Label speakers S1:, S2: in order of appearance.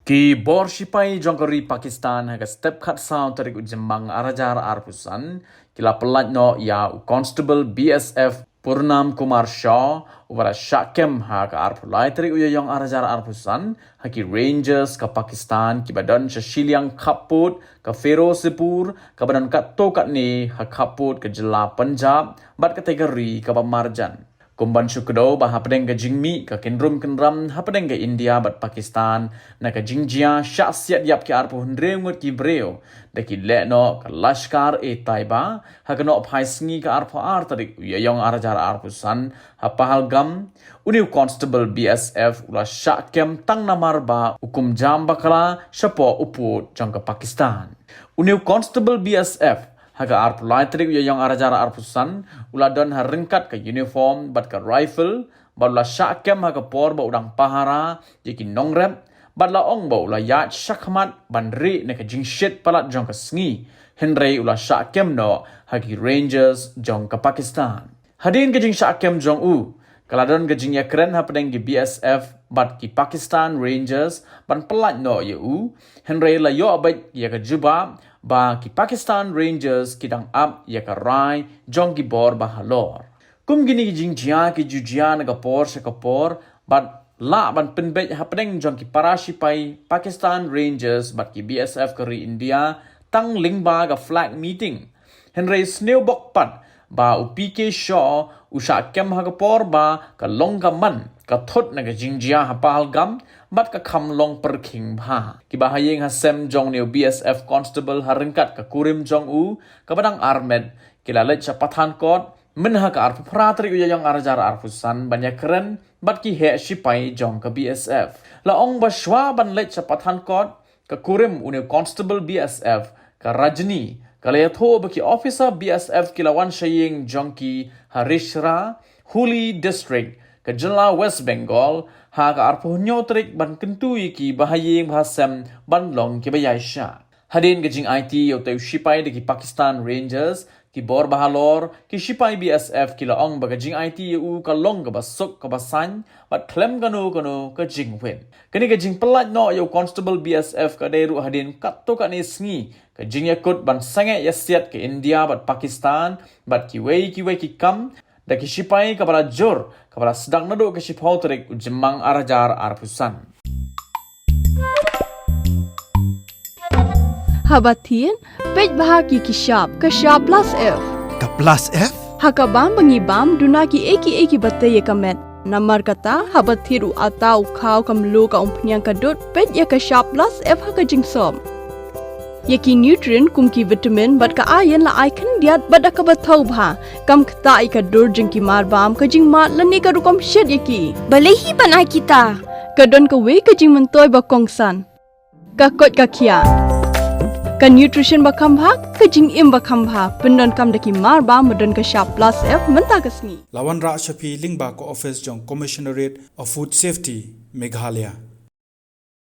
S1: Ki bor sipai jongkori Pakistan haga step khat sound tarik ujembang arajar arpusan kila pelat no ya Constable BSF Purnam Kumar Shaw ubara syakem haga arpulai tarik uyayong arajar arpusan haki Rangers ka Pakistan ki badan syashiliang kaput ka Ferozepur ka badan kat to kat ni ha kaput ka jela Punjab bat kategori ka Marjan. Kumban syukdo bah hapdeng ke jingmi ke kendrum kendram hapdeng ke India bat Pakistan na ke jingjia syaksiat yap ki arpu hendrengut ki breo da ki lekno ke Lashkar Taiba hakno phai sngi ke arpu ar tarik uyayong arajar arpusan ha Pahalgam uniu Constable BSF ula syakem tang namar ba hukum jam bakala syapo uput jang ke Pakistan uniu Constable BSF haga arpulai trik yang arajara arpusan uladon harengkat ke uniform bat ke rifle badla syakem haga por ba udang pahara jiki nongrep badla ong ba ula yat syakmat bandri ne ke jingshit palat jong ke sngi henry ula syakem no hagi Rangers jong ke Pakistan hadin ke jing syakem jong u kaladon ke jing ya keren hapdeng ki BSF bat ki Pakistan Rangers ban pelat no ye u henry la yo abait ya ke juba ba ki Pakistan Rangers kidang up ya ka rai jong ki bor bahalor kum gini ki jingjia ki jujia na kapor sa kapor bat la ban penbet hapdeng jong ki parashi pai Pakistan Rangers bat ki BSF kari India tang lingba ga flag meeting henry snowbok pat ba upike shaw usha kem ha kapor ba ka longga man ka thot na ga jingjia ha Pahalgam bat ka kham long per king bha ki bahayeng ha sem jong neu BSF constable harengkat ka kurim jong u ka badang armed kilalet cha Pathankot men ha ka arpu pratri uyayong arajar arpusan banyak keren bat ki he sipai jong ka BSF la ong ba shwa ban let cha Pathankot ka kurim uneu constable BSF ka Rajni kalayatho baki officer BSF kilawan shayeng jong ki Harishra Huli district ke Jela West Bengal ha ka arpo nyotrik ban kentui ki bahayeng bahasam ban long ki bayaisha hadin ke jing IT yo teu sipai de ki Pakistan Rangers ki bor bahalor ki sipai BSF ki laong ba jing IT u ka long ka basuk ka basan bat klem kanu ka jing wen kini ke jing pelat no yo constable BSF ka deru hadin katto ka ni sngi ka jing yakut ban sange yasiat ke India bat Pakistan bat ki wei ki kam da ki sipai kepada jor kepada sedang naduk ke sipau terik ujemang arajar arpusan
S2: Habatin pej bahagi ki shop plus F
S3: Ka plus F?
S2: hakabam bangibam dunaki eki batte ye kamet namar kata habathiru atau khau kamlu ka umpnyang kadut pej ya ka shop plus F haka jingsom Yaki nutrient kumki vitamin bat ka ayan la icon diat bat ka bathau bha kam khta ka dur jingki marbam ka jing mat lani ka rukom shed yaki
S4: Balehi banai kita.
S2: ka don ka we ka jing mentoy ba kongsan ka kot ka khia ka nutrition ba khambha ka jing im ba khambha pendon kam daki marbam modon ka sharp plus F menta kasni
S3: Lawan Ra Shafi Lingba ko office jong Commissionerate of Food Safety Meghalaya